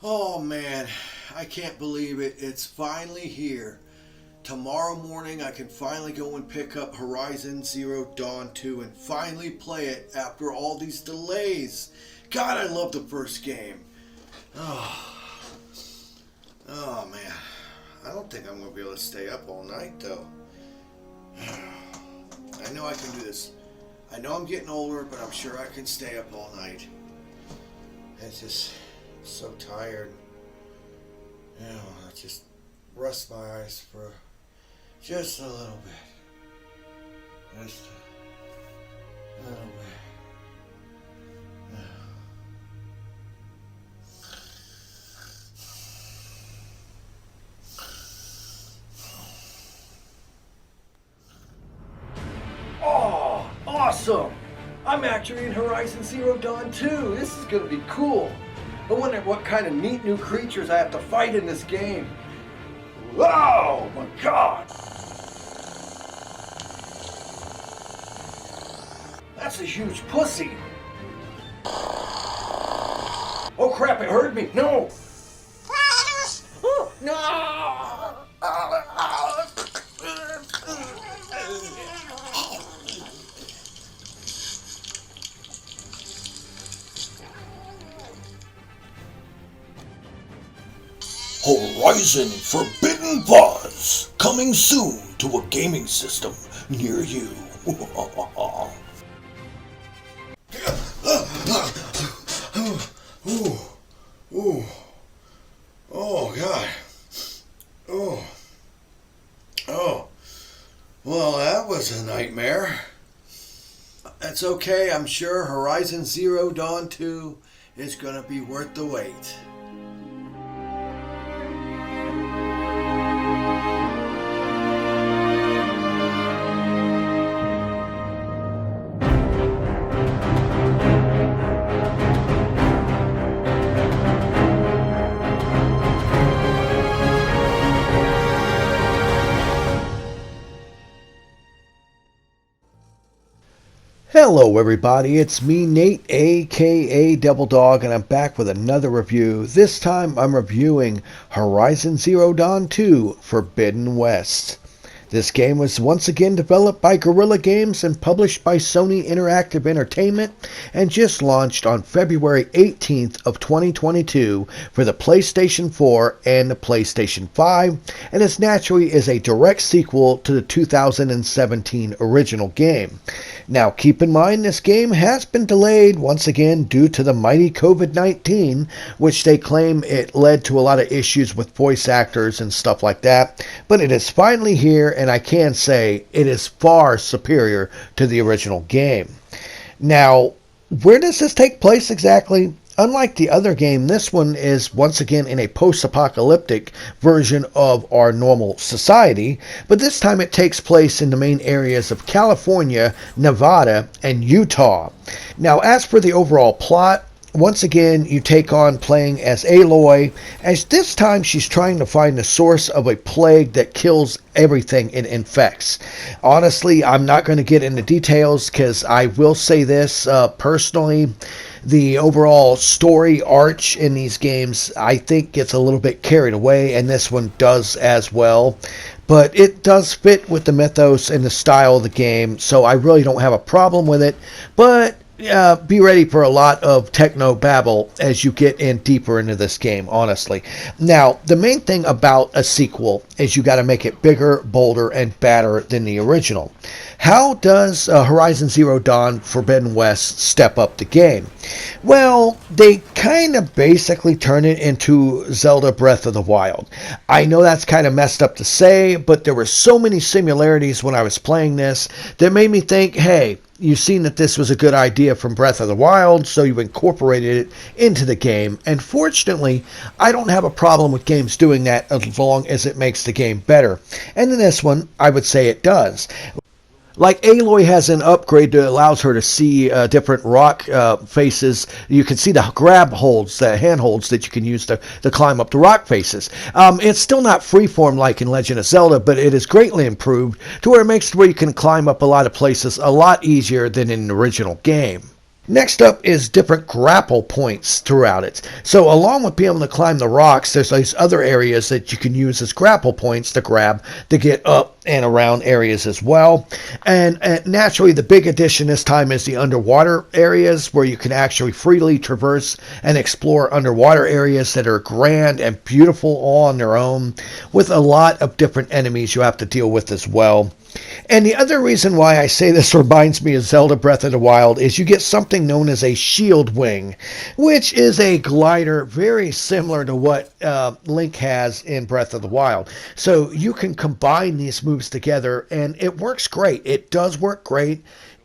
Oh man, I can't believe it. It's finally here. Tomorrow morning I can finally go and pick up Horizon Zero Dawn 2 and finally play it after all these delays. God, I love the first game. Oh, oh man. I don't think I'm going to be able to stay up all night though. I know I can do this. I know I'm getting older, but I'm sure I can stay up all night. It's just so tired. I just rest my eyes for just a little bit. Just a little bit. Oh, awesome! I'm actually in Horizon Zero Dawn 2. This is gonna be cool. I wonder what kind of neat new creatures I have to fight in this game. Whoa, my God! That's a huge pussy. Oh crap, it heard me. No! No! Horizon Forbidden Buzz, coming soon to a gaming system near you. Oh God. Oh. Well, that was a nightmare. That's okay. I'm sure Horizon Zero Dawn 2 is going to be worth the wait. Hello everybody, it's me Nate aka Double Dog, and I'm back with another review. This time I'm reviewing Horizon Zero Dawn 2 Forbidden West. This game was once again developed by Guerrilla Games and published by Sony Interactive Entertainment and just launched on February 18th of 2022 for the PlayStation 4 and the PlayStation 5, and is naturally a direct sequel to the 2017 original game. Now keep in mind this game has been delayed once again due to the mighty COVID-19, which they claim it led to a lot of issues with voice actors and stuff like that, but it is finally here, and I can say it is far superior to the original game. Now, where does this take place exactly? Unlike the other game, this one is once again in a post-apocalyptic version of our normal society, but this time it takes place in the main areas of California, Nevada, and Utah. Now, as for the overall plot, once again, you take on playing as Aloy, as this time she's trying to find the source of a plague that kills everything it infects. Honestly, I'm not going to get into details because I will say this personally. The overall story arch in these games, I think, gets a little bit carried away, and this one does as well. But it does fit with the mythos and the style of the game, so I really don't have a problem with it. But be ready for a lot of techno babble as you get in deeper into this game, honestly. Now, the main thing about a sequel is you got to make it bigger, bolder, and badder than the original. How does Horizon Zero Dawn Forbidden West step up the game? Well, they kind of basically turn it into Zelda Breath of the Wild. I know that's kind of messed up to say, but there were so many similarities when I was playing this that made me think, hey, you've seen that this was a good idea from Breath of the Wild, so you've incorporated it into the game. And fortunately, I don't have a problem with games doing that as long as it makes the game better. And in this one, I would say it does. Like, Aloy has an upgrade that allows her to see different rock faces. You can see the grab holds, the hand holds that you can use to climb up the rock faces. It's still not freeform like in Legend of Zelda, but it is greatly improved to where it makes it where you can climb up a lot of places a lot easier than in the original game. Next up is different grapple points throughout it. So along with being able to climb the rocks, there's these other areas that you can use as grapple points to grab to get up and around areas as well. And naturally, the big addition this time is the underwater areas, where you can actually freely traverse and explore underwater areas that are grand and beautiful all on their own, with a lot of different enemies you have to deal with as well. And the other reason why I say this reminds me of Zelda Breath of the Wild is you get something known as a shield wing, which is a glider very similar to what Link has in Breath of the Wild. So you can combine these moves together, and it works great. It does work great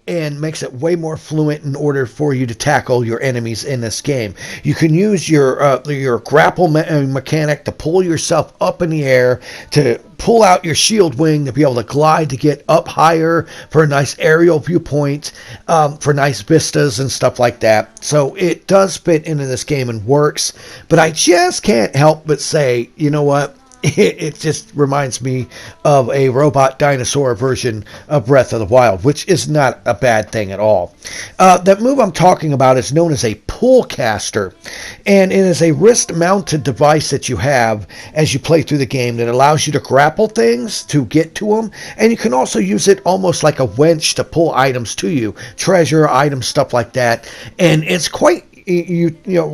and makes it way more fluent in order for you to tackle your enemies in this game. You can use your grapple mechanic to pull yourself up in the air, to pull out your shield wing to be able to glide to get up higher for a nice aerial viewpoint, for nice vistas and stuff like that. So it does fit into this game and works, but I just can't help but say, you know what? It just reminds me of a robot dinosaur version of Breath of the Wild, which is not a bad thing at all. That move I'm talking about is known as a pull caster, and it is a wrist-mounted device that you have as you play through the game that allows you to grapple things to get to them, and you can also use it almost like a winch to pull items to you, treasure, items, stuff like that, and it's quite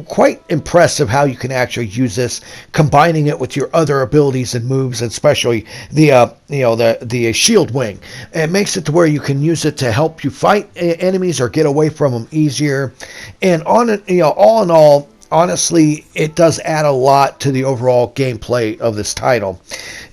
quite impressive how you can actually use this, combining it with your other abilities and moves, and especially the shield wing. It makes it to where you can use it to help you fight enemies or get away from them easier. And all in all, honestly, it does add a lot to the overall gameplay of this title.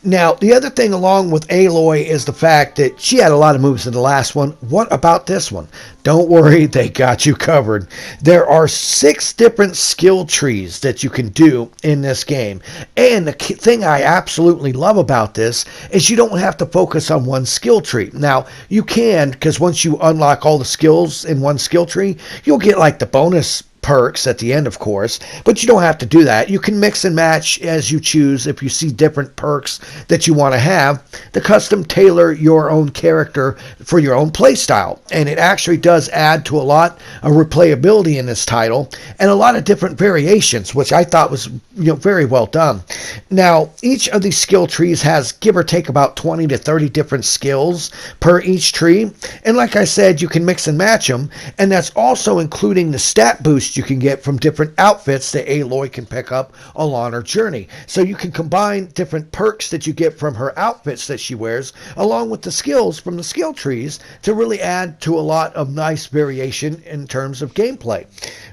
Now, the other thing along with Aloy is the fact that she had a lot of moves in the last one. What about this one? Don't worry, they got you covered. There are 6 different skill trees that you can do in this game. And the thing I absolutely love about this is you don't have to focus on one skill tree. Now, you can, because once you unlock all the skills in one skill tree, you'll get like the bonus perks at the end, of course, but you don't have to do that. You can mix and match as you choose if you see different perks that you want to have to custom tailor your own character for your own play style. And it actually does add to a lot of replayability in this title and a lot of different variations, which I thought was very well done. Now, each of these skill trees has give or take about 20 to 30 different skills per each tree, and like I said, you can mix and match them, and that's also including the stat boost you can get from different outfits that Aloy can pick up along her journey. So you can combine different perks that you get from her outfits that she wears along with the skills from the skill trees to really add to a lot of nice variation in terms of gameplay.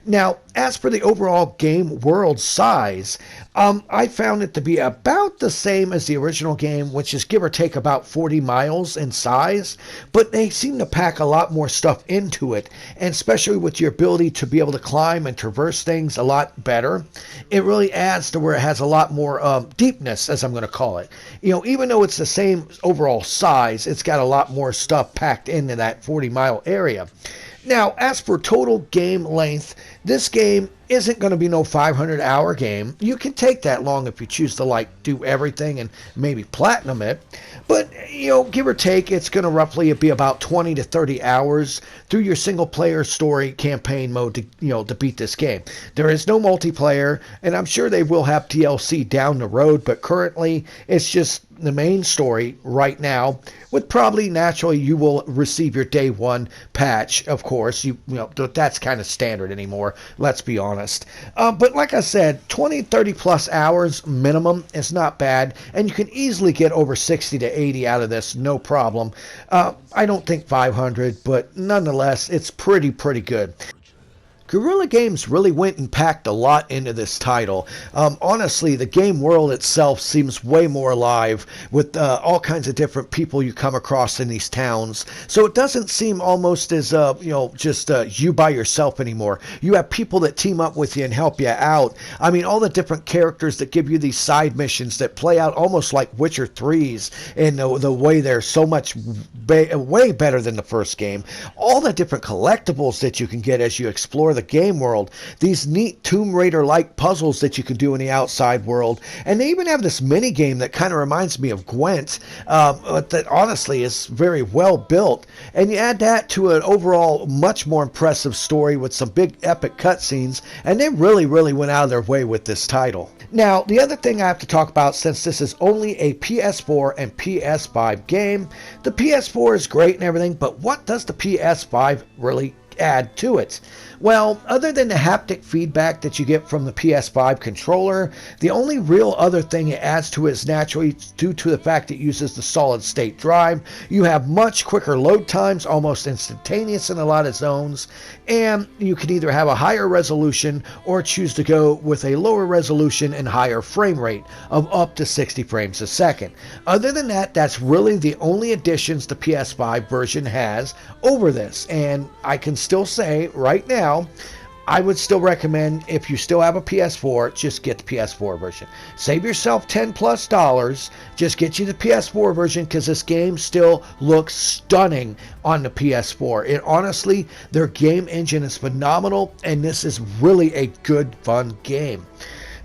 Now, as for the overall game world size, I found it to be about the same as the original game, which is give or take about 40 miles in size, but they seem to pack a lot more stuff into it, and especially with your ability to be able to climb and traverse things a lot better, it really adds to where it has a lot more deepness, as I'm going to call it. Even though it's the same overall size, it's got a lot more stuff packed into that 40-mile area. Now, as for total game length, this game isn't going to be no 500-hour game. You can take that long if you choose to do everything and maybe platinum it. But, give or take, it's going to roughly be about 20 to 30 hours through your single-player story campaign mode to beat this game. There is no multiplayer, and I'm sure they will have DLC down the road, but currently it's just the main story right now, with probably naturally you will receive your day one patch, of course. That's kind of standard anymore, let's be honest. But like I said, 20, 30 plus hours minimum is not bad, and you can easily get over 60 to 80 out of this, no problem. I don't think 500, but nonetheless, it's pretty good. Guerrilla Games really went and packed a lot into this title. Honestly, the game world itself seems way more alive with all kinds of different people you come across in these towns. So it doesn't seem almost as, just you by yourself anymore. You have people that team up with you and help you out. I mean, all the different characters that give you these side missions that play out almost like Witcher 3's in the way they're so much way better than the first game. All the different collectibles that you can get as you explore the game world. These neat Tomb Raider-like puzzles that you can do in the outside world. And they even have this mini game that kind of reminds me of Gwent, but that honestly is very well built. And you add that to an overall much more impressive story with some big epic cutscenes, and they really went out of their way with this title. Now, the other thing I have to talk about, since this is only a PS4 and PS5 game, the PS4 is great and everything, but what does the PS5 really add to it? Well, other than the haptic feedback that you get from the PS5 controller, the only real other thing it adds to it is naturally due to the fact it uses the solid state drive. You have much quicker load times, almost instantaneous in a lot of zones, and you can either have a higher resolution or choose to go with a lower resolution and higher frame rate of up to 60 frames a second. Other than that, that's really the only additions the PS5 version has over this, and I can still say right now, I would still recommend, if you still have a PS4, just get the PS4 version. Save yourself $10+, just get you the PS4 version, because this game still looks stunning on the PS4. And honestly, their game engine is phenomenal, and this is really a good, fun game.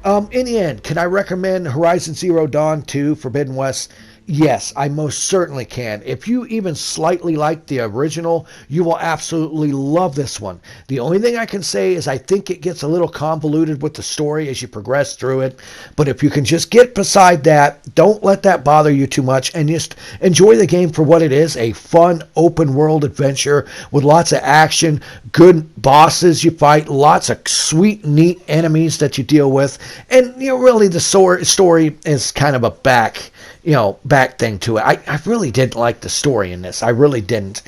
In the end, can I recommend Horizon Zero Dawn 2 Forbidden West? Yes, I most certainly can. If you even slightly like the original, you will absolutely love this one. The only thing I can say is I think it gets a little convoluted with the story as you progress through it. But if you can just get beside that, don't let that bother you too much, and just enjoy the game for what it is, a fun open world adventure with lots of action, good bosses you fight, lots of sweet, neat enemies that you deal with. And really the story is kind of a back thing to it. I really didn't like the story in this. I really didn't.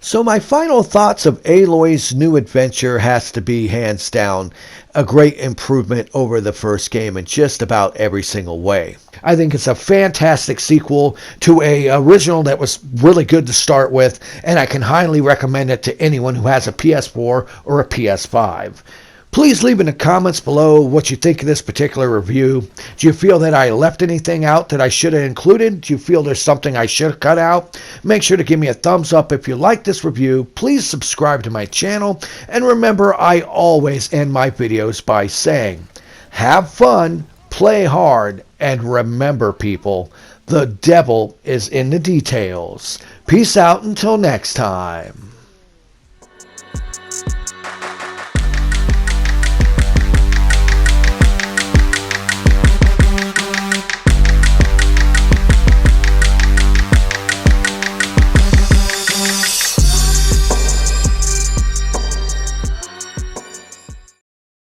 So my final thoughts of Aloy's new adventure has to be, hands down, a great improvement over the first game in just about every single way. I think it's a fantastic sequel to a original that was really good to start with, and I can highly recommend it to anyone who has a PS4 or a PS5. Please leave in the comments below what you think of this particular review. Do you feel that I left anything out that I should have included? Do you feel there's something I should have cut out? Make sure to give me a thumbs up if you like this review. Please subscribe to my channel. And remember, I always end my videos by saying, have fun, play hard, and remember, people, the devil is in the details. Peace out until next time.